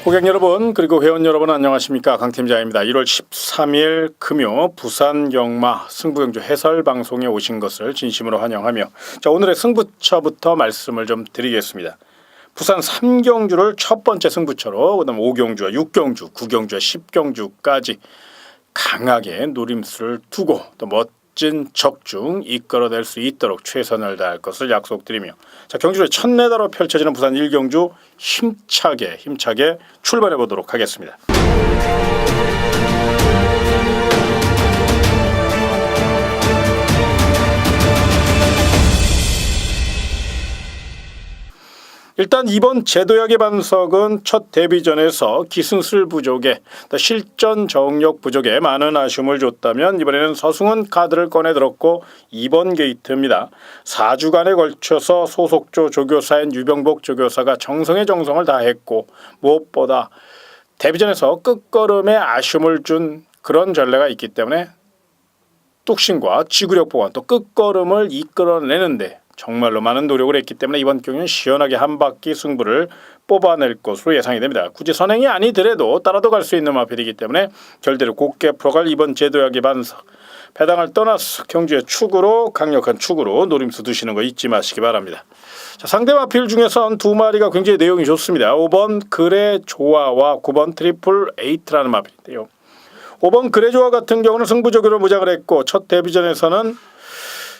고객 여러분 그리고 회원 여러분 안녕하십니까, 강팀장입니다. 1월 13일 금요 부산 경마 승부경주 해설 방송에 오신 것을 진심으로 환영하며 오늘의 승부처부터 말씀을 좀 드리겠습니다. 부산 3경주를 첫 번째 승부처로 그다음 5경주와 6경주, 9경주와 10경주까지 강하게 노림수를 두고 또 멋진 적중 이끌어낼 수 있도록 최선을 다할 것을 약속드리며 경주의 첫 내다로 펼쳐지는 부산 1경주 힘차게 출발해 보도록 하겠습니다. 일단 이번 제도약의 반석은 첫 데뷔전에서 기승술 부족에 실전 정력 부족에 많은 아쉬움을 줬다면 이번에는 서승훈 카드를 꺼내 들었고 2번 게이트입니다. 4주간에 걸쳐서 소속조 조교사인 유병복 조교사가 정성의 정성을 다했고 무엇보다 데뷔전에서 끝걸음에 아쉬움을 준 그런 전례가 있기 때문에 뚝심과 지구력 보완 또 끝걸음을 이끌어내는데 정말로 많은 노력을 했기 때문에 이번 경기는 시원하게 한 바퀴 승부를 뽑아낼 것으로 예상이 됩니다. 굳이 선행이 아니더라도 따라도 갈 수 있는 마필이기 때문에 결대로 곧게 풀어갈 이번 제도약의 반석, 배당을 떠나서 경주의 축으로 강력한 축으로 노림수 두시는 거 잊지 마시기 바랍니다. 상대 마필 중에선 두 마리가 굉장히 내용이 좋습니다. 5번 그레조아와 9번 트리플 에이트라는 마필인데요. 5번 그레조아 같은 경우는 승부적으로 무장을 했고 첫 데뷔전에서는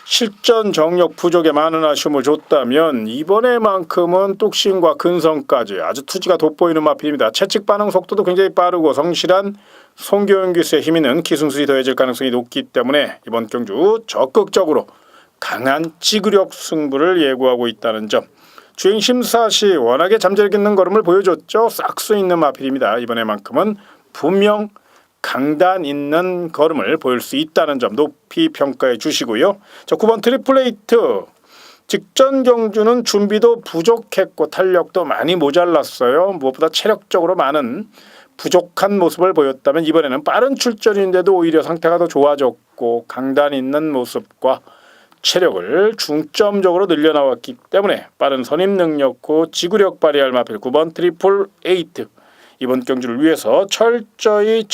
실전 정력 부족에 많은 아쉬움을 줬다면 이번에만큼은 뚝심과 근성까지 아주 투지가 돋보이는 마필입니다. 채찍 반응 속도도 굉장히 빠르고 성실한 송교영 기수의 힘있는 기승술이 더해질 가능성이 높기 때문에 이번 경주 적극적으로 강한 지구력 승부를 예고하고 있다는 점, 주행 심사 시 워낙에 잠재력 있는 걸음을 보여줬죠. 싹수 있는 마필입니다. 이번에만큼은 분명 강단 있는 걸음을 보일 수 있다는 점 높이 평가해 주시고요. 9번 트리플 에이트, 직전 경주는 준비도 부족했고 탄력도 많이 모자랐어요. 무엇보다 체력적으로 많은 부족한 모습을 보였다면 이번에는 빠른 출전인데도 오히려 상태가 더 좋아졌고 강단 있는 모습과 체력을 중점적으로 늘려나왔기 때문에 빠른 선임 능력고 지구력 발휘할 마필 9번 트리플 에이트, 이번 경주를 위해서 철저히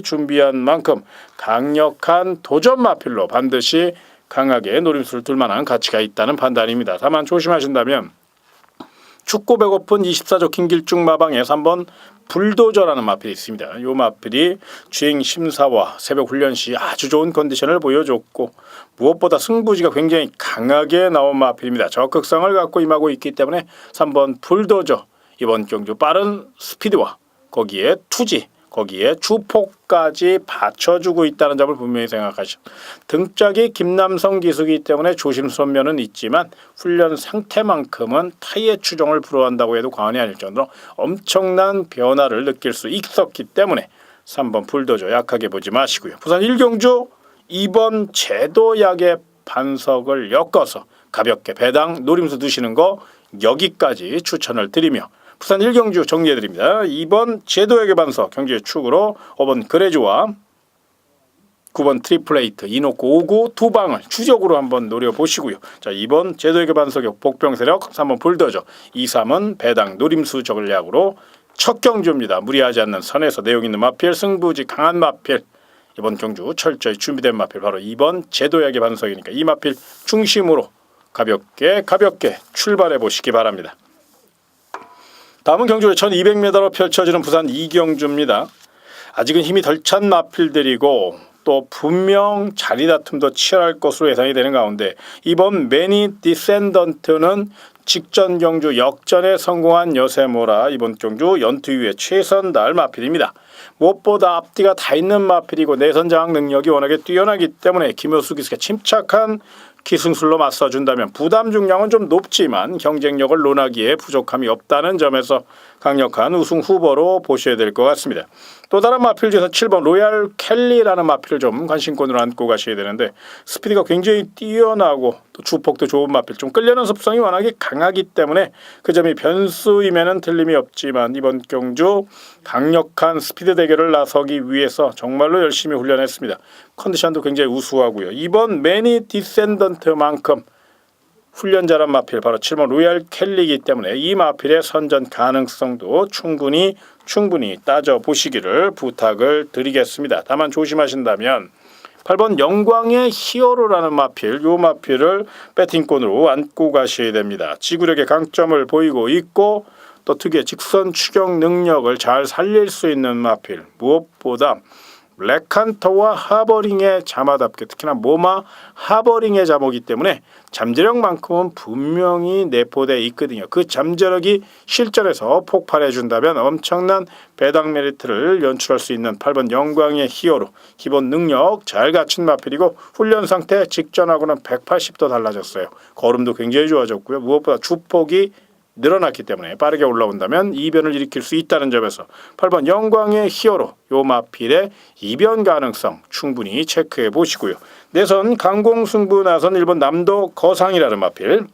준비한 만큼 강력한 도전 마필로 반드시 강하게 노림수를 둘 만한 가치가 있다는 판단입니다. 다만 조심하신다면 춥고 배고픈 24조 김길중 마방에 3번 불도저라는 마필이 있습니다. 이 마필이 주행 심사와 새벽 훈련 시 아주 좋은 컨디션을 보여줬고 무엇보다 승부지가 굉장히 강하게 나온 마필입니다. 적극성을 갖고 임하고 있기 때문에 3번 불도저, 이번 경주 빠른 스피드와 거기에 투지, 거기에 주폭까지 받쳐주고 있다는 점을 분명히 생각하시오. 등짝이 김남성 기수이기 때문에 조심스러운 면은 있지만 훈련 상태만큼은 타이의 추종을 불허한다고 해도 과언이 아닐 정도로 엄청난 변화를 느낄 수 있었기 때문에 3번 불도저 약하게 보지 마시고요. 부산 1경주 2번 제도약의 반석을 엮어서 가볍게 배당 노림수 두시는 거 여기까지 추천을 드리며 부산 1경주 정리해드립니다. 2번 제도약의 반석 경주의 축으로 5번 그레조아, 9번 트리플 에이트, 이놓고 5구 두 방을 추적으로 한번 노려보시고요. 2번 제도약의 반석의 복병세력, 3번 불더저, 2, 3은 배당 노림수 전략으로 첫 경주입니다. 무리하지 않는 선에서 내용 있는 마필, 승부지 강한 마필, 이번 경주 철저히 준비된 마필 바로 2번 제도약의 반석이니까 이 마필 중심으로 가볍게 출발해 보시기 바랍니다. 다음은 경주의 1200m로 펼쳐지는 부산 2경주입니다. 아직은 힘이 덜 찬 마필들이고 또 분명 자리 다툼도 치열할 것으로 예상이 되는 가운데 이번 매니 디센던트는 직전 경주 역전에 성공한 여세모라 이번 경주 연투 이후에 최선 다할 마필입니다. 무엇보다 앞뒤가 다 있는 마필이고 내선 장악 능력이 워낙에 뛰어나기 때문에 김효수 기수가 침착한 기승술로 맞서준다면 부담 중량은 좀 높지만 경쟁력을 논하기에 부족함이 없다는 점에서 강력한 우승 후보로 보셔야 될 것 같습니다. 또 다른 마필 중에서 7번 로얄 켈리라는 마필을 좀 관심권으로 안고 가셔야 되는데 스피드가 굉장히 뛰어나고 또 주폭도 좋은 마필, 좀 끌려는 습성이 워낙에 강하기 때문에 그 점이 변수임에는 틀림이 없지만 이번 경주 강력한 스피드 대결을 나서기 위해서 정말로 열심히 훈련했습니다. 컨디션도 굉장히 우수하고요. 이번 매니 디센던트만큼 훈련 잘한 마필 바로 7번 로얄 켈리이기 때문에 이 마필의 선전 가능성도 충분히 충분히 따져보시기를 부탁을 드리겠습니다. 다만 조심하신다면 8번 영광의 히어로라는 마필, 요 마필을 배팅권으로 안고 가셔야 됩니다. 지구력의 강점을 보이고 있고 또 특유의 직선 추격 능력을 잘 살릴 수 있는 마필, 무엇보다 블랙한터와 하버링의 자마답게 특히나 모마 하버링의 자모기 때문에 잠재력만큼은 분명히 내포되어 있거든요. 그 잠재력이 실전에서 폭발해 준다면 엄청난 배당 메리트를 연출할 수 있는 8번 영광의 히어로, 기본 능력 잘 갖춘 마필이고 훈련 상태 직전하고는 180도 달라졌어요. 걸음도 굉장히 좋아졌고요. 무엇보다 주폭이 늘어났기 때문에 빠르게 올라온다면 이변을 일으킬 수 있다는 점에서 8번 영광의 히어로, 요 마필의 이변 가능성 충분히 체크해 보시고요. 내선 강공승부 나선 1번 남도 거상이라는 마필.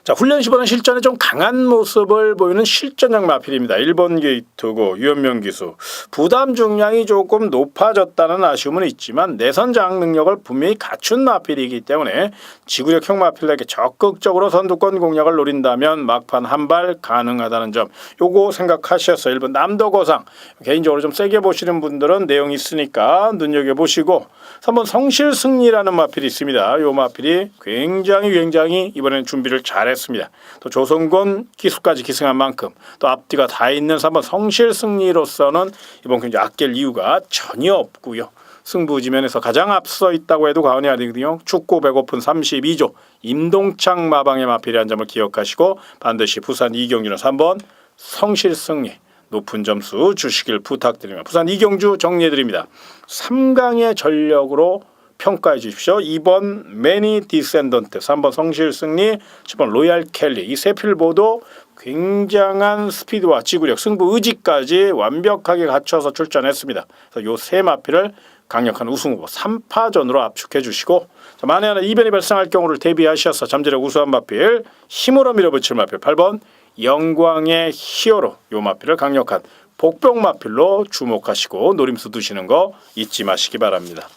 자, 훈련시보다는 실전에 좀 강한 모습을 보이는 실전형 마필입니다. 1번 게이트고 유현명 기수. 부담 중량이 조금 높아졌다는 아쉬움은 있지만 내선장 능력을 분명히 갖춘 마필이기 때문에 지구력형 마필에게 적극적으로 선두권 공략을 노린다면 막판 한 발 가능하다는 점, 요거 생각하셔서 1번 남도거상 개인적으로 좀 세게 보시는 분들은 내용이 있으니까 눈여겨보시고 3번 성실승리라는 마필이 있습니다. 요 마필이 굉장히 이번에는 준비를 잘했습니다. 또 조성곤 기수까지 기승한 만큼 또 앞뒤가 다 있는 3번 성실승리로서는 이번 경기 아낄 이유가 전혀 없고요. 승부지면에서 가장 앞서 있다고 해도 과언이 아니거든요. 축구 배고픈 32조 임동창 마방의 마필이라는 점을 기억하시고 반드시 부산 이경주는 3번 성실승리 높은 점수 주시길 부탁드립니다. 부산 이경주 정리해드립니다. 3강의 전력으로 평가해 주십시오. 2번 매니 디센던트, 3번 성실승리, 10번 로얄 켈리. 이 세 필 모두 굉장한 스피드와 지구력, 승부 의지까지 완벽하게 갖춰서 출전했습니다. 그래서 요 세 마필을 강력한 우승 후보 3파전으로 압축해 주시고, 만에 하나 이변이 발생할 경우를 대비하셔서 잠재력 우수한 마필, 힘으로 밀어붙일 마필 8번 영광의 히어로, 요 마필을 강력한 복병 마필로 주목하시고 노림수 두시는 거 잊지 마시기 바랍니다.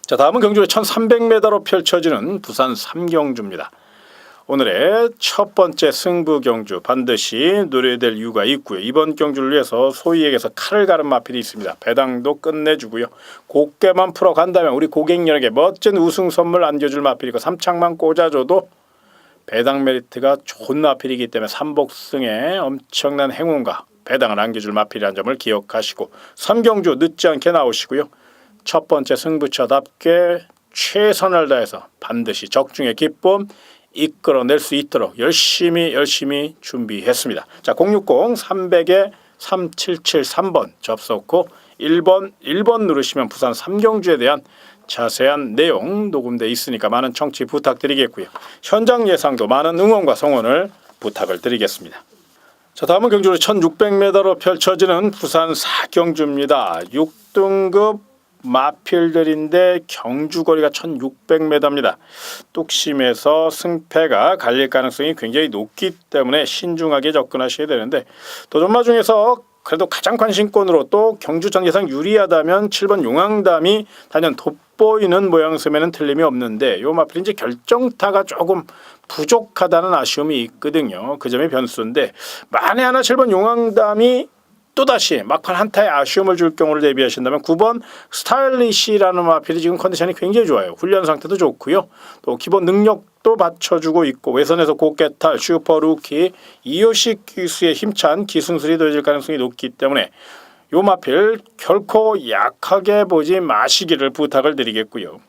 자, 다음은 경주의 1300m로 펼쳐지는 부산 삼경주입니다. 오늘의 첫 번째 승부 경주 반드시 노려야 될 이유가 있고요. 이번 경주를 위해서 소위 얘기해서 칼을 가른 마필이 있습니다. 배당도 끝내주고요. 곱게만 풀어간다면 우리 고객님에게 멋진 우승 선물 안겨줄 마필이고 삼창만 꽂아줘도 배당 메리트가 좋은 마필이기 때문에 삼복승에 엄청난 행운과 배당을 안겨줄 마필이라는 점을 기억하시고 삼경주 늦지 않게 나오시고요. 첫 번째 승부처답게 최선을 다해서 반드시 적중의 기쁨 이끌어낼 수 있도록 열심히 준비했습니다. 자, 060-300에 3773번 접속 후 1번 누르시면 부산 삼경주에 대한 자세한 내용 녹음되어 있으니까 많은 청취 부탁드리겠고요. 현장 예상도 많은 응원과 성원을 부탁을 드리겠습니다. 자, 다음은 경주로 1600m로 펼쳐지는 부산 4경주입니다. 6등급 마필들인데 경주거리가 1600m입니다. 뚝심에서 승패가 갈릴 가능성이 굉장히 높기 때문에 신중하게 접근하셔야 되는데 도전마 중에서 그래도 가장 관심권으로 또 경주전 예상 유리하다면 7번 용왕담이 단연 돋보이는 모양새에는 틀림이 없는데 요 마필이 이제 결정타가 조금 부족하다는 아쉬움이 있거든요. 그 점이 변수인데 만에 하나 7번 용왕담이 또다시 막판 한타에 아쉬움을 줄 경우를 대비하신다면 9번 스타일리시라는 마필이 지금 컨디션이 굉장히 좋아요. 훈련 상태도 좋고요. 또 기본 능력도 받쳐주고 있고 외선에서 고개탈, 슈퍼루키, 이요식 기수의 힘찬 기승술이 더해질 가능성이 높기 때문에 요 마필 결코 약하게 보지 마시기를 부탁을 드리겠고요.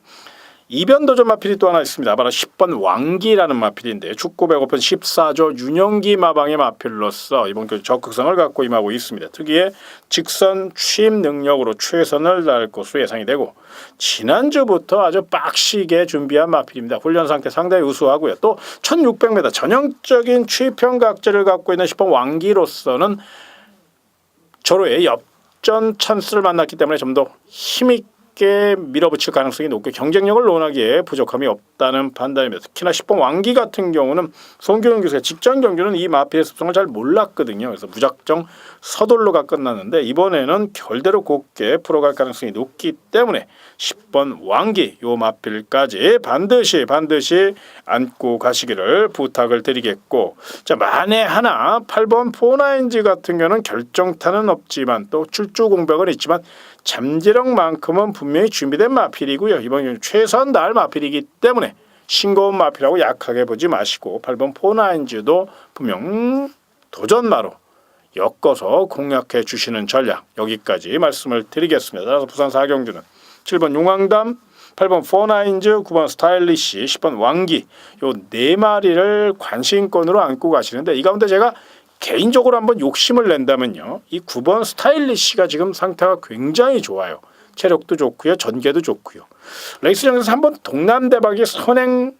이변 도전 마필이 또 하나 있습니다. 바로 10번 왕기라는 마필인데 축구 배고픈 14조 윤영기 마방의 마필로서 이번 경기 적극성을 갖고 임하고 있습니다. 특유의 직선 취임 능력으로 최선을 다할 것으로 예상이 되고 지난주부터 아주 빡시게 준비한 마필입니다. 훈련 상태 상당히 우수하고요. 또 1600m 전형적인 취평 각제를 갖고 있는 10번 왕기로서는 조로의 역전 찬스를 만났기 때문에 좀 더 힘있게 쉽게 밀어붙일 가능성이 높고 경쟁력을 논하기에 부족함이 없다는 판단입니다. 특히나 10번 왕기 같은 경우는 송교영 교수가 직전 경주는 이 마필의 습성을 잘 몰랐거든요. 그래서 무작정 서둘러가 끝났는데 이번에는 결대로 곱게 풀어갈 가능성이 높기 때문에 10번 왕기 요 마필까지 반드시 안고 가시기를 부탁을 드리겠고, 자 만에 하나 8번 포나인즈 같은 경우는 결정타는 없지만 또 출주 공백은 있지만 잠재력만큼은 분명히 준비된 마필이고요. 이번 경주 최선 다할 마필이기 때문에 싱거운 마필하고 약하게 보지 마시고 8번 포나인즈도 분명 도전마로 엮어서 공략해 주시는 전략, 여기까지 말씀을 드리겠습니다. 따라서 부산 4경주는 7번 용왕담, 8번 포나인즈, 9번 스타일리시, 10번 왕기 요 네 마리를 관심권으로 안고 가시는데, 이 가운데 제가 개인적으로 한번 욕심을 낸다면요, 이 9번 스타일리시가 지금 상태가 굉장히 좋아요. 체력도 좋고요, 전개도 좋고요. 레이스장에서 한번 동남대박이 선행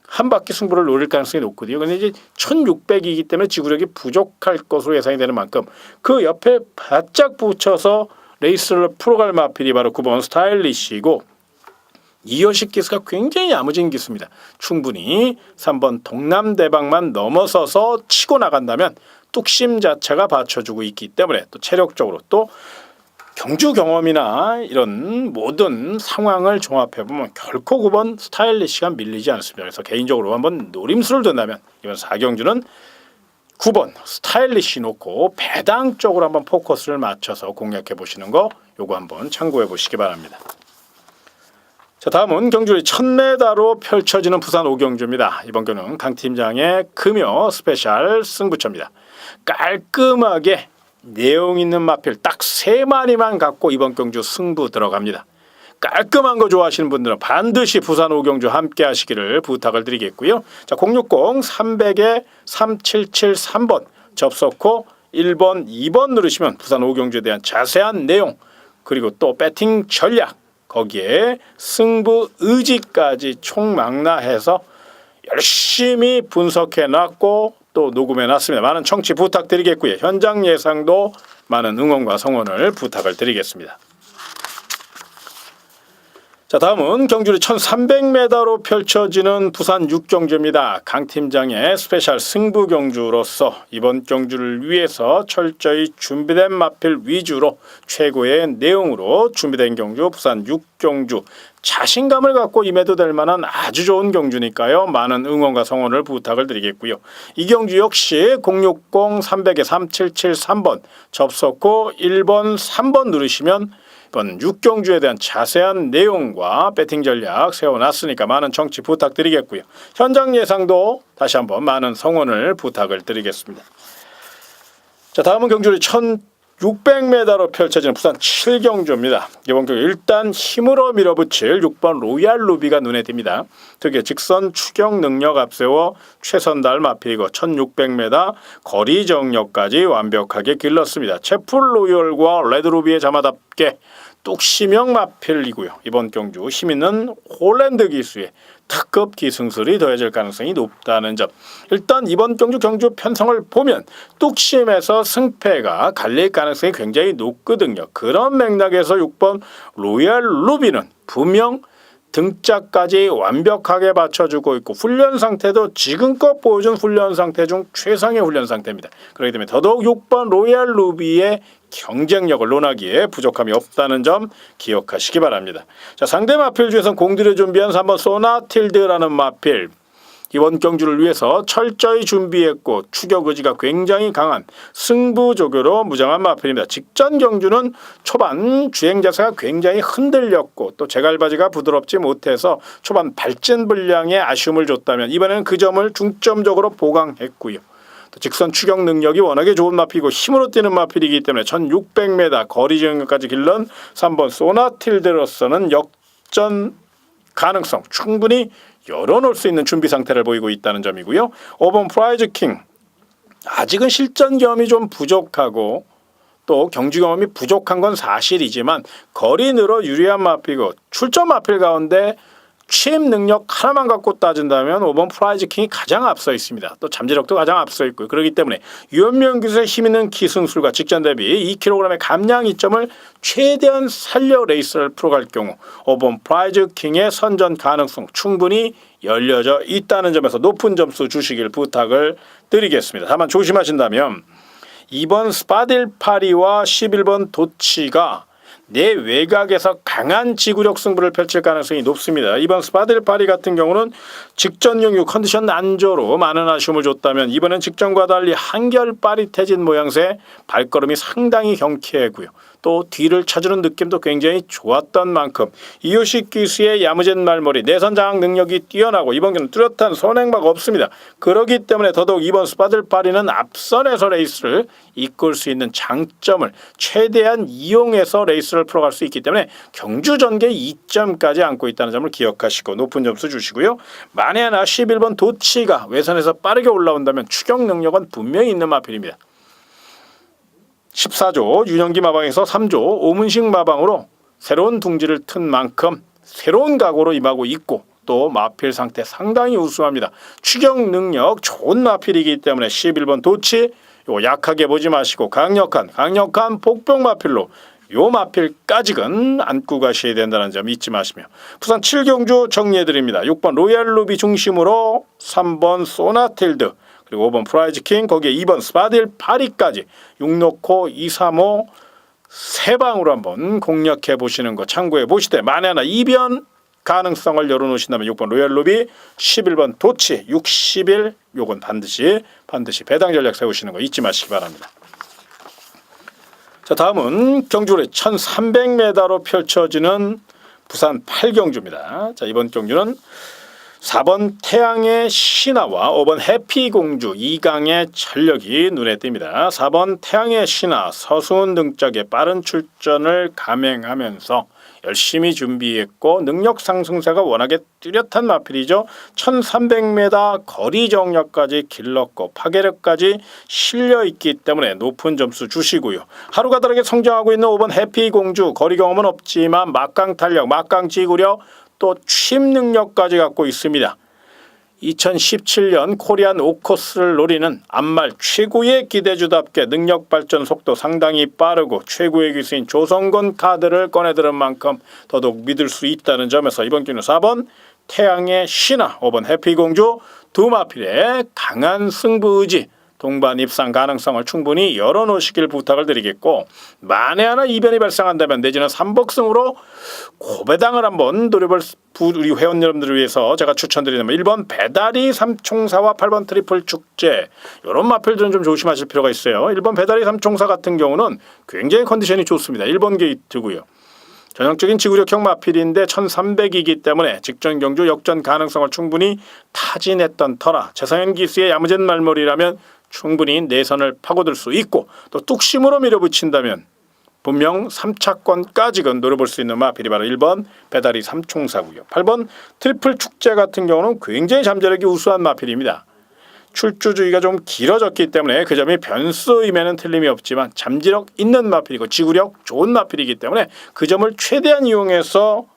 한 바퀴 승부를 노릴 가능성이 높거든요. 근데 이제 1600이기 때문에 지구력이 부족할 것으로 예상이 되는 만큼 그 옆에 바짝 붙여서 레이스를 풀어갈 마필이 바로 9번 스타일리시고, 이효식 기수가 굉장히 야무진 기수입니다. 충분히 3번 동남대박만 넘어서서 치고 나간다면 뚝심 자체가 받쳐주고 있기 때문에 또 체력적으로 또 경주 경험이나 이런 모든 상황을 종합해보면 결코 9번 스타일리시가 밀리지 않습니다. 그래서 개인적으로 한번 노림수를 둔다면 이번 4경주는 9번 스타일리시 놓고 배당 쪽으로 한번 포커스를 맞춰서 공략해 보시는 거, 요거 한번 참고해 보시기 바랍니다. 자, 다음은 경주의 1000m로 펼쳐지는 부산 5경주입니다. 이번 경주는 강 팀장의 금요 스페셜 승부처입니다. 깔끔하게 내용 있는 마필 딱 3마리만 갖고 이번 경주 승부 들어갑니다. 깔끔한 거 좋아하시는 분들은 반드시 부산 5경주 함께 하시기를 부탁을 드리겠고요. 자, 060-300에 3773번 접속 후 1번, 2번 누르시면 부산 5경주에 대한 자세한 내용, 그리고 또 배팅 전략, 거기에 승부 의지까지 총망라해서 열심히 분석해 놨고 또 녹음해 놨습니다. 많은 청취 부탁드리겠고요. 현장 예상도 많은 응원과 성원을 부탁을 드리겠습니다. 자, 다음은 경주리 1300m로 펼쳐지는 부산 6경주입니다. 강 팀장의 스페셜 승부 경주로서 이번 경주를 위해서 철저히 준비된 마필 위주로 최고의 내용으로 준비된 경주 부산 6경주, 자신감을 갖고 임해도 될 만한 아주 좋은 경주니까요. 많은 응원과 성원을 부탁을 드리겠고요. 이 경주 역시 060-300에 3773번 접속 후 1번, 3번 누르시면 이번 6경주에 대한 자세한 내용과 배팅 전략 세워놨으니까 많은 청취 부탁드리겠고요. 현장 예상도 다시 한번 많은 성원을 부탁을 드리겠습니다. 자, 다음은 경주를 1600m로 펼쳐지는 부산 7경주입니다. 이번 경주 일단 힘으로 밀어붙일 6번 로얄 루비가 눈에 띕니다. 특히 직선 추격 능력 앞세워 최선 다할 마필이고 1600m 거리 정력까지 완벽하게 길렀습니다. 채플 로열과 레드 루비의 자마답게 뚝심형 마필이고요. 이번 경주 힘있는 홀랜드 기수의 특급 기승술이 더해질 가능성이 높다는 점. 일단 이번 경주 편성을 보면 뚝심에서 승패가 갈릴 가능성이 굉장히 높거든요. 그런 맥락에서 6번 로얄 루비는 분명 등짝까지 완벽하게 받쳐주고 있고 훈련 상태도 지금껏 보여준 훈련 상태 중 최상의 훈련 상태입니다. 그렇기 때문에 더더욱 6번 로얄 루비의 경쟁력을 논하기에 부족함이 없다는 점 기억하시기 바랍니다. 자, 상대 마필 중에서 공들여 준비한 3번 소나틸드라는 마필, 이번 경주를 위해서 철저히 준비했고 추격 의지가 굉장히 강한 승부조교로 무장한 마필입니다. 직전 경주는 초반 주행 자세가 굉장히 흔들렸고 또 제갈바지가 부드럽지 못해서 초반 발진 분량에 아쉬움을 줬다면 이번에는 그 점을 중점적으로 보강했고요. 또 직선 추격 능력이 워낙에 좋은 마필이고 힘으로 뛰는 마필이기 때문에 1600m 거리 정력까지 길른 3번 소나틸드로서는 역전 가능성 충분히 열어놓을 수 있는 준비 상태를 보이고 있다는 점이고요. 5번 프라이즈 킹, 아직은 실전 경험이 좀 부족하고 또 경주 경험이 부족한 건 사실이지만 거리 늘어 유리한 마필이고 출전 마필 가운데 취임 능력 하나만 갖고 따진다면 5번 프라이즈킹이 가장 앞서 있습니다. 또 잠재력도 가장 앞서 있고요. 그렇기 때문에 유현명 기수의 힘있는 기승술과 직전 대비 2kg의 감량 이점을 최대한 살려 레이스를 풀어갈 경우 5번 프라이즈킹의 선전 가능성 충분히 열려져 있다는 점에서 높은 점수 주시길 부탁을 드리겠습니다. 다만 조심하신다면 2번 스파딜파리와 11번 도치가 내 외곽에서 강한 지구력 승부를 펼칠 가능성이 높습니다. 이번 스파딜파리 같은 경우는 직전 경유 컨디션 안조로 많은 아쉬움을 줬다면 이번엔 직전과 달리 한결 빠릿해진 모양새 발걸음이 상당히 경쾌하고요. 또 뒤를 쳐주는 느낌도 굉장히 좋았던 만큼 이요시 기수의 야무진 말머리 내선 장악 능력이 뛰어나고 이번 경우는 뚜렷한 선행마가 없습니다. 그렇기 때문에 더더욱 이번 스파들파리는 앞선에서 레이스를 이끌 수 있는 장점을 최대한 이용해서 레이스를 풀어갈 수 있기 때문에 경주 전개 2점까지 안고 있다는 점을 기억하시고 높은 점수 주시고요. 만에 하나 11번 도치가 외선에서 빠르게 올라온다면 추격 능력은 분명히 있는 마필입니다. 14조 유년기 마방에서 3조 오문식 마방으로 새로운 둥지를 튼 만큼 새로운 각오로 임하고 있고 또 마필 상태 상당히 우수합니다. 추격 능력 좋은 마필이기 때문에 11번 도치 요거 약하게 보지 마시고 강력한 복병 마필로 요 마필까지는 안고 가셔야 된다는 점 잊지 마시며 부산 7경주 정리해드립니다. 6번 로얄루비 중심으로 3번 소나틸드 그리고 5번 프라이즈킹 거기에 2번 스파딜 파리까지 6놓고 2, 3, 5 세 방으로 한번 공략해 보시는 거 참고해 보시되 만에 하나 이변 가능성을 열어놓으신다면 6번 로얄루비 11번 도치 60일 요건 반드시 배당 전략 세우시는 거 잊지 마시기 바랍니다. 자 다음은 경주거리 1300m로 펼쳐지는 부산 8경주입니다. 자 이번 경주는 4번 태양의 신화와 5번 해피공주 2강의 전력이 눈에 띕니다. 4번 태양의 신화 서수은 등짝에 빠른 출전을 감행하면서 열심히 준비했고 능력 상승세가 워낙에 뚜렷한 마필이죠. 1300m 거리 정력까지 길렀고 파괴력까지 실려있기 때문에 높은 점수 주시고요. 하루가 다르게 성장하고 있는 5번 해피공주 거리 경험은 없지만 막강 탄력, 막강 지구력 또 취임 능력까지 갖고 있습니다. 2017년 코리안 5코스를 노리는 앞말 최고의 기대주답게 능력 발전 속도 상당히 빠르고 최고의 기수인 조성건 카드를 꺼내들은 만큼 더더욱 믿을 수 있다는 점에서 이번 경기는 4번 태양의 신화, 5번 해피공주 두 마필의 강한 승부 의지 동반 입상 가능성을 충분히 열어놓으시길 부탁을 드리겠고 만에 하나 이변이 발생한다면 내지는 3복승으로 고배당을 한번 노려볼 우리 회원 여러분들을 위해서 제가 추천드리는 1번 배다리 삼총사와 8번 트리플 축제 이런 마필들은 좀 조심하실 필요가 있어요. 1번 배다리 삼총사 같은 경우는 굉장히 컨디션이 좋습니다. 1번 게이트고요. 전형적인 지구력형 마필인데 1300이기 때문에 직전 경주 역전 가능성을 충분히 타진했던 터라 최상현 기수의 야무진 말머리라면 충분히 내선을 파고들 수 있고 또 뚝심으로 밀어붙인다면 분명 3차권까지는 노려볼 수 있는 마필이 바로 1번 배다리 삼총사고요. 8번 트리플 축제 같은 경우는 굉장히 잠재력이 우수한 마필입니다. 출주주의가 좀 길어졌기 때문에 그 점이 변수임에는 틀림이 없지만 잠재력 있는 마필이고 지구력 좋은 마필이기 때문에 그 점을 최대한 이용해서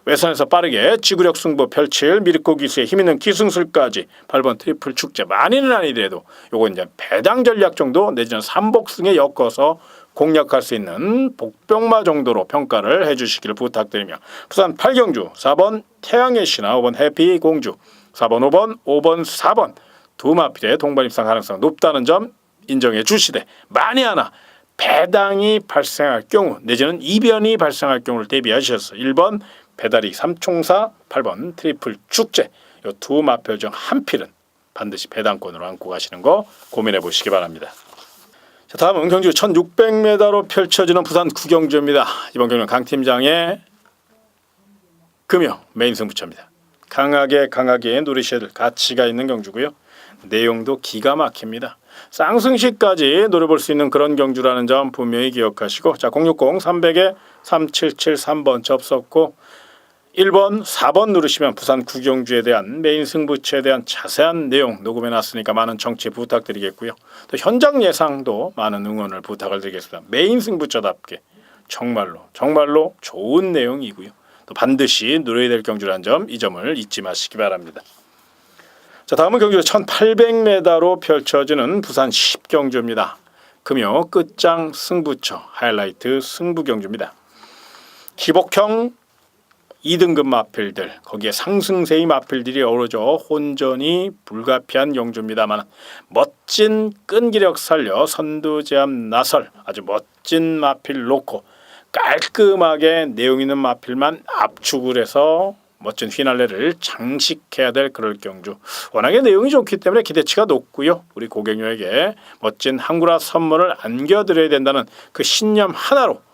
외선에서 빠르게 지구력 승부 펼칠 미르코 기수의 힘있는 기승술까지 8번 트리플 축제 많이는 아니더라도 요거 이제 배당 전략 정도 내지는 3복승에 엮어서 공략할 수 있는 복병마 정도로 평가를 해주시기를 부탁드리며 부산 8경주 4번 태양의 신화 5번 해피공주 4번 5번 4번 두 마필의 동반 입상 가능성 높다는 점 인정해 주시되 만에 하나 배당이 발생할 경우 내지는 이변이 발생할 경우를 대비하셔서 1번 배다리 삼총사 8번 트리플 축제 이 두 마표 중 한 필은 반드시 배당권으로 안고 가시는 거 고민해 보시기 바랍니다. 자, 다음은 경주 1600m로 펼쳐지는 부산 9경주입니다. 이번 경주는 강 팀장의 금요 메인 승부처입니다. 강하게 누리셔야 될 가치가 있는 경주고요. 내용도 기가 막힙니다. 쌍승시까지 노려볼 수 있는 그런 경주라는 점 분명히 기억하시고 자 060-300에 3773번 접속고 1번, 4번 누르시면 부산 9경주에 대한 메인 승부처에 대한 자세한 내용 녹음해 놨으니까 많은 청취 부탁드리겠고요. 또 현장 예상도 많은 응원을 부탁을 드리겠습니다. 메인 승부처답게 정말로 좋은 내용이고요. 또 반드시 누려야 될 경주라는 점, 이 점을 잊지 마시기 바랍니다. 자, 다음은 경주 1800m로 펼쳐지는 부산 10경주입니다. 금요 끝장 승부처 하이라이트 승부 경주입니다. 기복형 2등급 마필들, 거기에 상승세의 마필들이 어우러져 혼전이 불가피한 경주입니다만 멋진 끈기력 살려 선두제압 나설 아주 멋진 마필 놓고 깔끔하게 내용 있는 마필만 압축을 해서 멋진 휘날레를 장식해야 될 그럴 경주. 워낙에 내용이 좋기 때문에 기대치가 높고요. 우리 고객님에게 멋진 한구라 선물을 안겨드려야 된다는 그 신념 하나로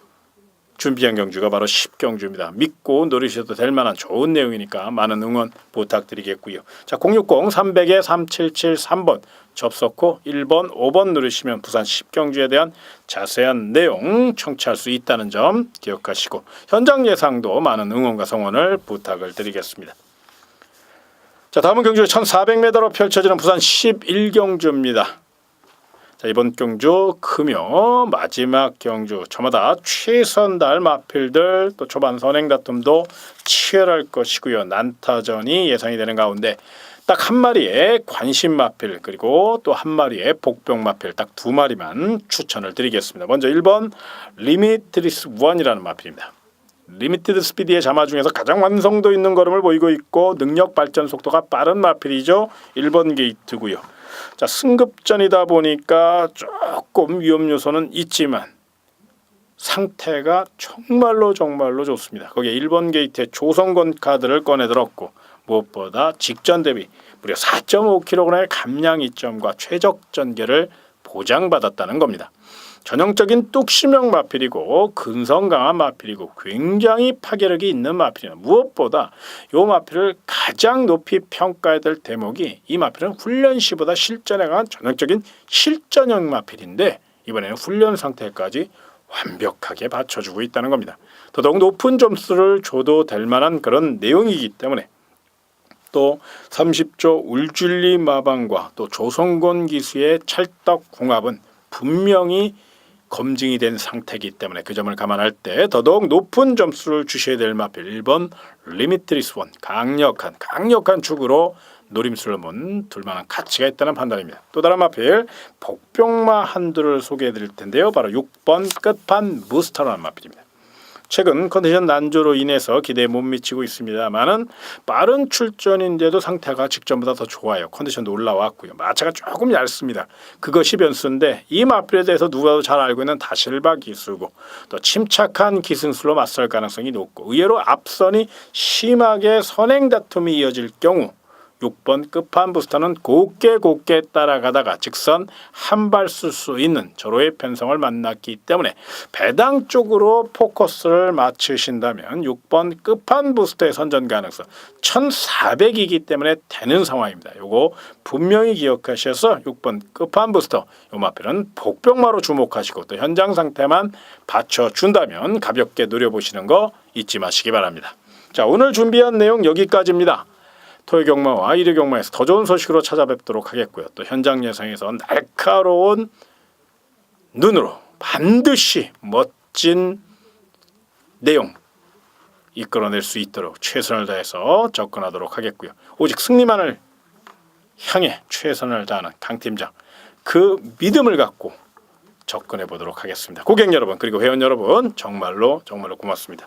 준비한 경주가 바로 10경주입니다. 믿고 노리셔도 될 만한 좋은 내용이니까 많은 응원 부탁드리겠고요. 자, 060-300-3773번 접속 후 1번, 5번 누르시면 부산 10경주에 대한 자세한 내용 청취할 수 있다는 점 기억하시고 현장 예상도 많은 응원과 성원을 부탁을 드리겠습니다. 자, 다음은 경주 1400m로 펼쳐지는 부산 11경주입니다. 자, 이번 경주 금요 마지막 경주, 저마다 최선 다할 마필들 또 초반 선행 다툼도 치열할 것이고요. 난타전이 예상이 되는 가운데 딱 한 마리의 관심 마필 그리고 또 한 마리의 복병 마필 딱 두 마리만 추천을 드리겠습니다. 먼저 1번 리미티드스 1이라는 마필입니다. 리미티드 스피드의 자마 중에서 가장 완성도 있는 걸음을 보이고 있고 능력 발전 속도가 빠른 마필이죠. 1번 게이트고요. 자, 승급전이다 보니까 조금 위험 요소는 있지만 상태가 정말로 좋습니다. 거기에 1번 게이트에 조성건 카드를 꺼내 들었고 무엇보다 직전 대비 무려 4.5kg의 감량 이점과 최적 전개를 보장받았다는 겁니다. 전형적인 뚝심형 마필이고 근성 강한 마필이고 굉장히 파괴력이 있는 마필입니다. 무엇보다 이 마필을 가장 높이 평가해야 될 대목이 이 마필은 훈련 시보다 실전에 강한 전형적인 실전형 마필인데 이번에는 훈련 상태까지 완벽하게 받쳐주고 있다는 겁니다. 더더욱 높은 점수를 줘도 될 만한 그런 내용이기 때문에 또 30조 울줄리 마방과 또 조성곤 기수의 찰떡궁합은 분명히 검증이 된 상태이기 때문에 그 점을 감안할 때 더더욱 높은 점수를 주셔야 될 마필 1번 리미트리스 1 강력한 축으로 노림수를 둘 만한 가치가 있다는 판단입니다. 또 다른 마필 복병마 한두를 소개해 드릴 텐데요. 바로 6번 끝판 무스터라는 마필입니다. 최근 컨디션 난조로 인해서 기대에 못 미치고 있습니다만은 빠른 출전인데도 상태가 직전보다 더 좋아요. 컨디션도 올라왔고요. 마차가 조금 얇습니다. 그것이 변수인데 이 마필에 대해서 누구라도 잘 알고 있는 다실바 기수고 또 침착한 기승술로 맞설 가능성이 높고 의외로 앞선이 심하게 선행 다툼이 이어질 경우 6번 끝판 부스터는 곱게 따라가다가 직선 한 발 쓸 수 있는 저로의 편성을 만났기 때문에 배당 쪽으로 포커스를 맞추신다면 6번 끝판 부스터의 선전 가능성 1400이기 때문에 되는 상황입니다. 요거 분명히 기억하셔서 6번 끝판 부스터 요 마필은 복병마로 주목하시고 또 현장 상태만 받쳐준다면 가볍게 노려보시는 거 잊지 마시기 바랍니다. 자, 오늘 준비한 내용 여기까지입니다. 토요 경마와 일요 경마에서 더 좋은 소식으로 찾아뵙도록 하겠고요. 또 현장 예상에서 날카로운 눈으로 반드시 멋진 내용 이끌어낼 수 있도록 최선을 다해서 접근하도록 하겠고요. 오직 승리만을 향해 최선을 다하는 강 팀장 그 믿음을 갖고 접근해 보도록 하겠습니다. 고객 여러분 그리고 회원 여러분 정말로 고맙습니다.